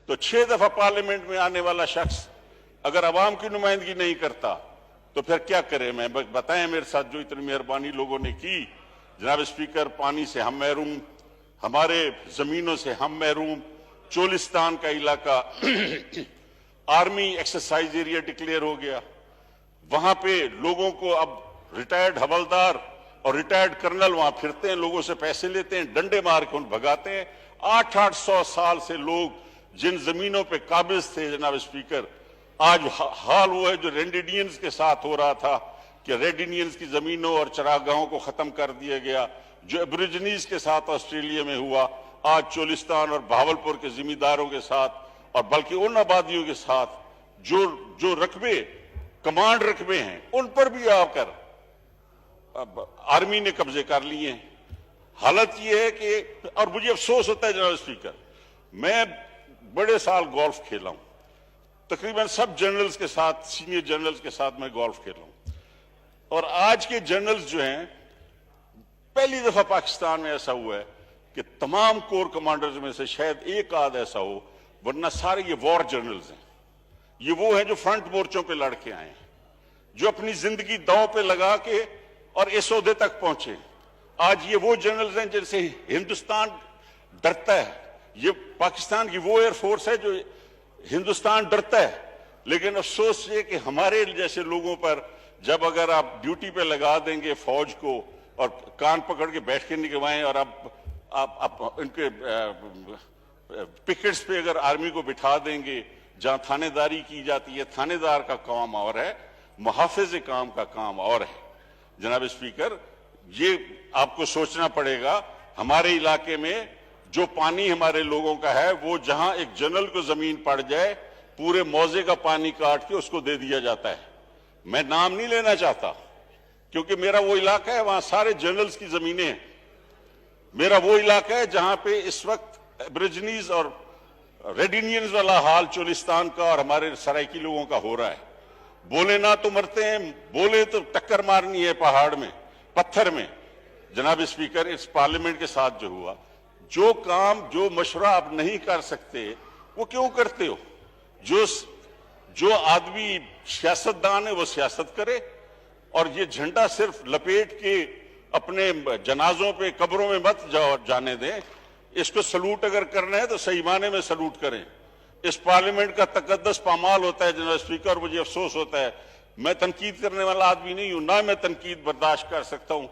تو 6 دفعہ پارلیمنٹ میں آنے والا شخص اگر عوام کی نمائندگی نہیں کرتا تو پھر کیا کرے؟ میں بتائیں میرے ساتھ جو اتنی مہربانی لوگوں نے کی۔ جناب اسپیکر، پانی سے ہم محروم، ہمارے زمینوں سے ہم محروم، چولستان کا علاقہ آرمی ایکسرسائز ایریا ڈکلیئر ہو گیا، وہاں پہ لوگوں کو اب ریٹائرڈ حوالدار اور ریٹائرڈ کرنل وہاں پھرتے ہیں، لوگوں سے پیسے لیتے ہیں، ڈنڈے مار کے ان بھگاتے ہیں۔ 800 سال سے لوگ جن زمینوں پہ قابض تھے جناب اسپیکر، آج حال وہ ہے جو ریڈ انڈینز کے ساتھ ہو رہا تھا کہ ریڈ انڈینز کی زمینوں اور چراگاہوں کو ختم کر دیا گیا، جو ایبریجنیز کے ساتھ آسٹریلیا میں ہوا، آج چولستان اور بہاولپور کے زمینداروں کے ساتھ اور بلکہ ان آبادیوں کے ساتھ جو رقبے کمانڈ رقبے ہیں ان پر بھی آ کر آرمی نے قبضے کر لیے ہیں۔ حالت یہ ہے کہ، اور مجھے افسوس ہوتا ہے جناب اسپیکر، میں بڑے سال گولف کھیلا ہوں، تقریباً سب جنرلز کے ساتھ، سینئر جنرلز کے ساتھ میں گولف کھیلا ہوں، اور آج کے جنرلز جو ہیں، پہلی دفعہ پاکستان میں ایسا ہوا ہے کہ تمام کور کمانڈرز میں سے شاید ایک آدھ ایسا ہو، ورنہ سارے یہ وار جنرلز ہیں۔ یہ وہ ہیں جو فرنٹ مورچوں پہ لڑ کے آئے ہیں، جو اپنی زندگی داؤ پہ لگا کے اور اس عہدے تک پہنچے۔ آج یہ وہ جنرلز ہیں جن سے ہندوستان ڈرتا ہے، یہ پاکستان کی وہ ایئر فورس ہے جو ہندوستان ڈرتا ہے، لیکن افسوس یہ کہ ہمارے جیسے لوگوں پر جب اگر آپ ڈیوٹی پہ لگا دیں گے فوج کو اور کان پکڑ کے بیٹھ کے نکلوائیں اور آپ ان کے پکٹس پہ اگر آرمی کو بٹھا دیں گے جہاں تھانے داری کی جاتی ہے، تھانے دار کا کام اور ہے، محافظ کام کا کام اور ہے۔ جناب اسپیکر، یہ آپ کو سوچنا پڑے گا، ہمارے علاقے میں جو پانی ہمارے لوگوں کا ہے وہ جہاں ایک جنرل کو زمین پڑ جائے پورے موزے کا پانی کاٹ کے اس کو دے دیا جاتا ہے۔ میں نام نہیں لینا چاہتا کیونکہ میرا وہ علاقہ ہے، وہاں سارے جنرلز کی زمینیں ہیں۔ میرا وہ علاقہ ہے جہاں پہ اس وقت ایبریجنیز اور ریڈ انڈینز والا حال چولستان کا اور ہمارے سرائکی لوگوں کا ہو رہا ہے۔ بولے نہ تو مرتے ہیں، بولے تو ٹکر مارنی ہے پہاڑ میں، پتھر میں۔ جناب اسپیکر، اس پارلیمنٹ کے ساتھ جو ہوا، جو کام، جو مشورہ آپ نہیں کر سکتے وہ کیوں کرتے ہو؟ جو آدمی سیاستدان ہے وہ سیاست کرے، اور یہ جھنڈا صرف لپیٹ کے اپنے جنازوں پہ قبروں میں مت جانے دیں۔ اس کو سلوٹ اگر کرنا ہے تو صحیح معنی میں سلوٹ کریں۔ اس پارلیمنٹ کا تقدس پامال ہوتا ہے جناب اسپیکر، اور مجھے افسوس ہوتا ہے، میں تنقید کرنے والا آدمی نہیں ہوں، نہ میں تنقید برداشت کر سکتا ہوں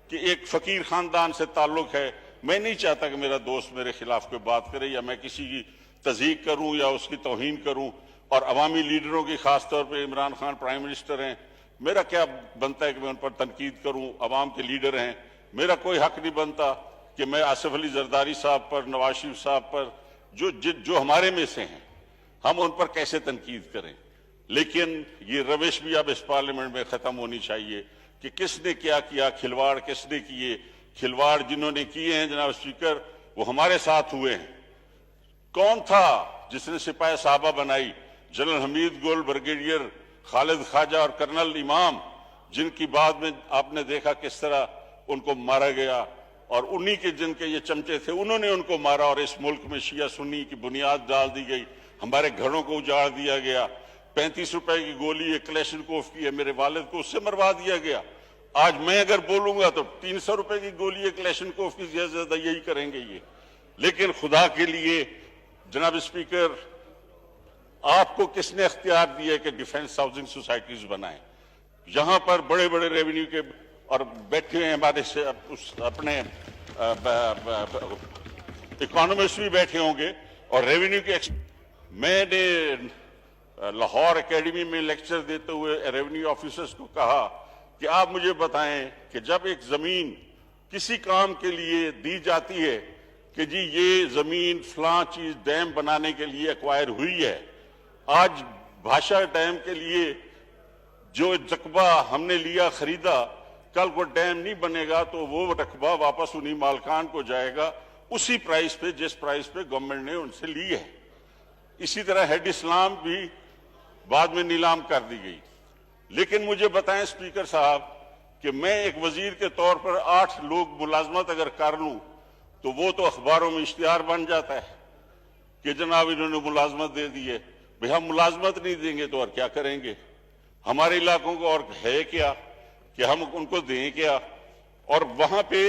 کہ ایک فقیر خاندان سے تعلق ہے، میں نہیں چاہتا کہ میرا دوست میرے خلاف کوئی بات کرے یا میں کسی کی تضحیک کروں یا اس کی توہین کروں، اور عوامی لیڈروں کی، خاص طور پہ عمران خان پرائم منسٹر ہیں، میرا کیا بنتا ہے کہ میں ان پر تنقید کروں؟ عوام کے لیڈر ہیں، میرا کوئی حق نہیں بنتا کہ میں آصف علی زرداری صاحب پر، نواز شریف صاحب پر، جو ہمارے میں سے ہیں، ہم ان پر کیسے تنقید کریں؟ لیکن یہ روش بھی اب اس پارلیمنٹ میں ختم ہونی چاہیے کہ کس نے کیا کیا، کھلواڑ کس نے کیے۔ کھلواڑ جنہوں نے کیے ہیں جناب اسپیکر، وہ ہمارے ساتھ ہوئے ہیں۔ کون تھا جس نے سپاہ صحابہ بنائی؟ جنرل حمید گل، بریگیڈیئر خالد خواجہ اور کرنل امام، جن کی بعد میں آپ نے دیکھا کس طرح ان کو مارا گیا، اور انہی کے جن کے یہ چمچے تھے انہوں نے ان کو مارا، اور اس ملک میں شیعہ سنی کی بنیاد ڈال دی گئی، ہمارے گھروں کو اجاڑ دیا گیا۔ 35 روپے کی گولی ایک کلیشنکوف کی ہے، میرے والد کو اس سے مروا دیا گیا۔ آج میں اگر بولوں گا تو 300 روپے کی گولی ایک کلیشنکوف کی زیادہ یہی کریں گے یہ۔ لیکن خدا کے لیے جناب اسپیکر، آپ کو کس نے اختیار دیا ہے کہ ڈیفنس ہاؤسنگ سوسائٹیز بنائیں؟ یہاں پر بڑے بڑے ریونیو کے اور بیٹھے ہیں ہمارے سے اپنے اکانومسٹ بھی بیٹھے ہوں گے اور ریونیو کے میں نے لاہور اکیڈمی میں لیکچر دیتے ہوئے ریونیو آفیسرز کو کہا کہ آپ مجھے بتائیں کہ جب ایک زمین کسی کام کے لیے دی جاتی ہے کہ جی یہ زمین فلاں چیز ڈیم بنانے کے لیے ایکوائر ہوئی ہے، آج بھاشا ڈیم کے لیے جو رقبہ ہم نے لیا، خریدا، کل کو ڈیم نہیں بنے گا تو وہ رقبہ واپس انہی مالکان کو جائے گا اسی پرائس پہ جس پرائس پہ گورنمنٹ نے ان سے لی ہے۔ اسی طرح ہیڈ اسلام بھی بعد میں نیلام کر دی گئی۔ لیکن مجھے بتائیں اسپیکر صاحب کہ میں ایک وزیر کے طور پر 8 لوگ ملازمت اگر کر لوں تو وہ تو اخباروں میں اشتہار بن جاتا ہے۔ کہ جناب انہوں نے ملازمت دے دی ہے. بھئی ہم ملازمت نہیں دیں گے تو اور کیا کریں گے؟ ہمارے علاقوں کو اور ہے کیا کہ ہم ان کو دیں کیا؟ اور وہاں پہ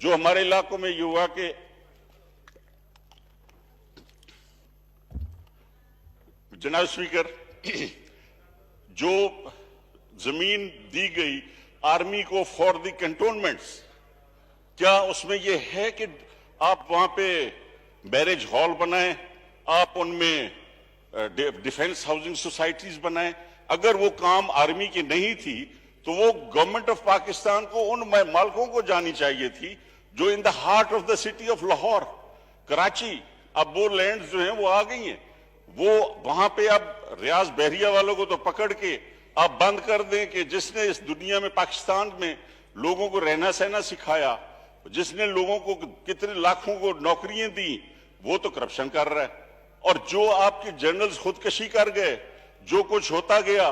جو ہمارے علاقوں میں یہ ہوا کہ جناب اسپیکر جو زمین دی گئی آرمی کو فار دی کنٹونمنٹس، کیا اس میں یہ ہے کہ آپ وہاں پہ بیریج ہال بنائیں، آپ ان میں ڈیفنس ہاؤسنگ سوسائٹیز بنائیں؟ اگر وہ کام آرمی کی نہیں تھی تو وہ گورنمنٹ آف پاکستان کو ان مالکوں کو جانی چاہیے تھی جو in the heart of the city of Lahore, Karachi. اب وہ لینڈز جو ہیں وہ آ گئی ہیں، وہ وہاں پہ اب ریاض بحریہ والوں کو تو پکڑ کے آپ بند کر دیں کہ جس نے اس دنیا میں پاکستان میں لوگوں کو رہنا سہنا سکھایا، جس نے لوگوں کو کتنے لاکھوں کو نوکریاں دی، وہ تو کرپشن کر رہا ہے. اور جو آپ کے جنرلز خودکشی کر گئے، جو کچھ ہوتا گیا،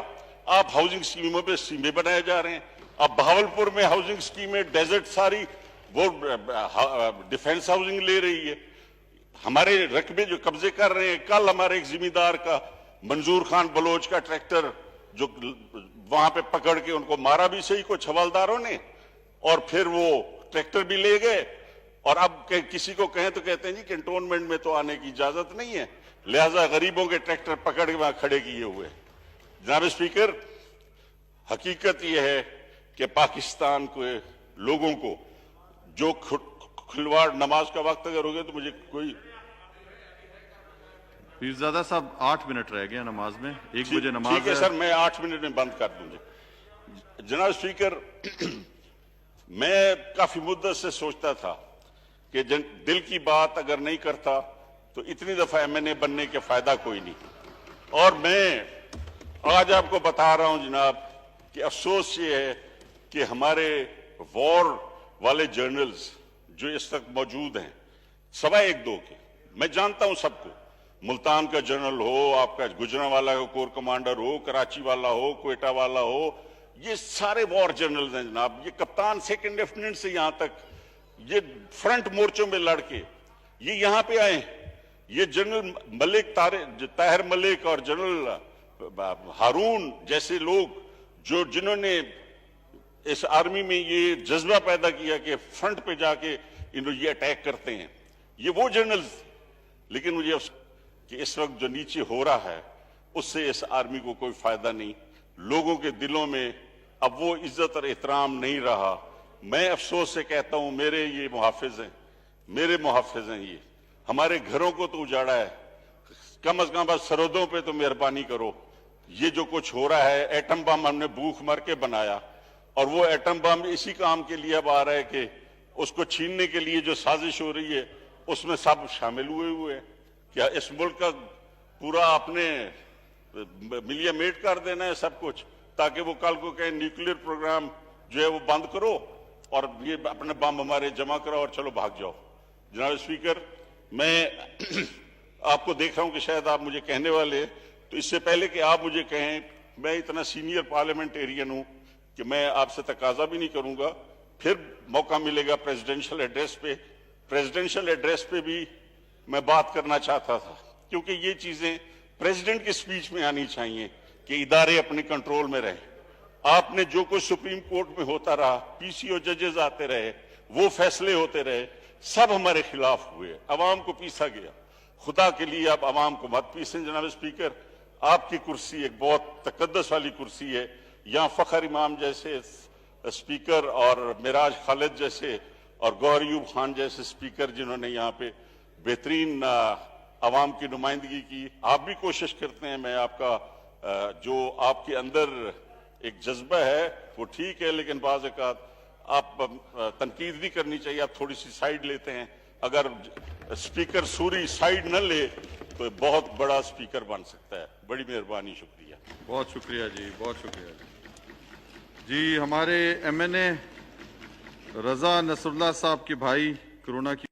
آپ ہاؤسنگ اسکیموں پہ اسکیمیں بنائے جا رہے ہیں. اب بہاولپور میں ہاؤسنگ اسکیمیں ڈیزرٹ ساری وہ ڈیفنس ہاؤسنگ لے رہی ہے. ہمارے رقبے جو قبضے کر رہے ہیں، کل ہمارے ایک زمیندار کا منظور خان بلوچ کا ٹریکٹر جو وہاں پہ پکڑ کے ان کو مارا بھی صحیح کچھ حوالداروں نے، اور پھر وہ ٹریکٹر بھی لے گئے. اور اب کسی کو کہیں تو کہتے ہیں جی کنٹونمنٹ میں تو آنے کی اجازت نہیں ہے، لہذا غریبوں کے ٹریکٹر پکڑ کے وہاں کھڑے کیے ہوئے. جناب اسپیکر، حقیقت یہ ہے کہ پاکستان کے لوگوں کو جو کھلواڑ، نماز کا وقت اگر ہو گیا تو مجھے کوئی پیرزادہ صاحب 8 منٹ رہ گئے نماز میں، 1 بجے نماز ٹھیک ہے سر، میں 8 منٹ میں بند کر دوں گا. جناب اسپیکر، میں کافی مدت سے سوچتا تھا کہ دل کی بات اگر نہیں کرتا تو اتنی دفعہ MNA بننے کے فائدہ کوئی نہیں. اور میں آج آپ کو بتا رہا ہوں جناب کہ افسوس یہ ہے کہ ہمارے وار والے جرنلز جو اس وقت موجود ہیں، سوائے 1-2 کے، میں جانتا ہوں سب کو، ملتان کا جنرل ہو، آپ کا گجرانوالہ کا کور کمانڈر ہو، کراچی والا ہو، کوئٹہ والا ہو، یہ سارے وار جنرلز ہیں جناب. یہ کپتان سیکنڈ لیفٹیننٹ سے یہاں تک، یہ فرنٹ مورچوں میں لڑ کے یہ یہاں پہ آئے. یہ جنرل ملک طاہر ملک اور جنرل ہارون جیسے لوگ جنہوں نے اس آرمی میں یہ جذبہ پیدا کیا کہ فرنٹ پہ جا کے یہ اٹیک کرتے ہیں، یہ وہ جنرلز. لیکن مجھے کہ اس وقت جو نیچے ہو رہا ہے اس سے اس آرمی کو کوئی فائدہ نہیں. لوگوں کے دلوں میں اب وہ عزت اور احترام نہیں رہا. میں افسوس سے کہتا ہوں، میرے یہ محافظ ہیں، میرے محافظ ہیں، یہ ہمارے گھروں کو تو اجاڑا ہے، کم از کم بس سرحدوں پہ تو مہربانی کرو. یہ جو کچھ ہو رہا ہے، ایٹم بم ہم نے بھوک مر کے بنایا، اور وہ ایٹم بم اسی کام کے لیے اب آ رہا ہے کہ اس کو چھیننے کے لیے جو سازش ہو رہی ہے اس میں سب شامل ہوئے ہیں. کیا اس ملک کا پورا اپنے ملیا میٹ کر دینا ہے سب کچھ، تاکہ وہ کل کو کہیں نیوکلیر پروگرام جو ہے وہ بند کرو اور یہ اپنے بم ہمارے جمع کرو اور چلو بھاگ جاؤ. جناب اسپیکر، میں آپ کو دیکھ رہا ہوں کہ شاید آپ مجھے کہنے والے، تو اس سے پہلے کہ آپ مجھے کہیں، میں اتنا سینئر پارلیمنٹیرین ہوں کہ میں آپ سے تقاضا بھی نہیں کروں گا. پھر موقع ملے گا پریزیڈنشل ایڈریس پہ، پریزیڈنشل ایڈریس پہ بھی میں بات کرنا چاہتا تھا، کیونکہ یہ چیزیں پریزیڈنٹ کی سپیچ میں آنی چاہیے کہ ادارے اپنے کنٹرول میں رہیں. آپ نے جو کچھ سپریم کورٹ میں ہوتا رہا، PCO ججز آتے رہے، وہ فیصلے ہوتے رہے، سب ہمارے خلاف ہوئے، عوام کو پیسا گیا. خدا کے لیے آپ عوام کو مت پیسیں. جناب اسپیکر، آپ کی کرسی ایک بہت تقدس والی کرسی ہے. یہاں فخر امام جیسے اسپیکر اور معراج خالد جیسے اور گوہر ایوب خان جیسے اسپیکر جنہوں نے یہاں پہ بہترین عوام کی نمائندگی کی. آپ بھی کوشش کرتے ہیں. میں آپ کا جو آپ کے اندر ایک جذبہ ہے وہ ٹھیک ہے، لیکن بعض اوقات آپ تنقید بھی کرنی چاہیے. آپ تھوڑی سی سائیڈ لیتے ہیں. اگر اسپیکر سوری سائیڈ نہ لے تو بہت بڑا اسپیکر بن سکتا ہے. بڑی مہربانی، شکریہ. بہت شکریہ جی، بہت شکریہ جی. ہمارے MNA رضا نصر اللہ صاحب کے بھائی کورونا کی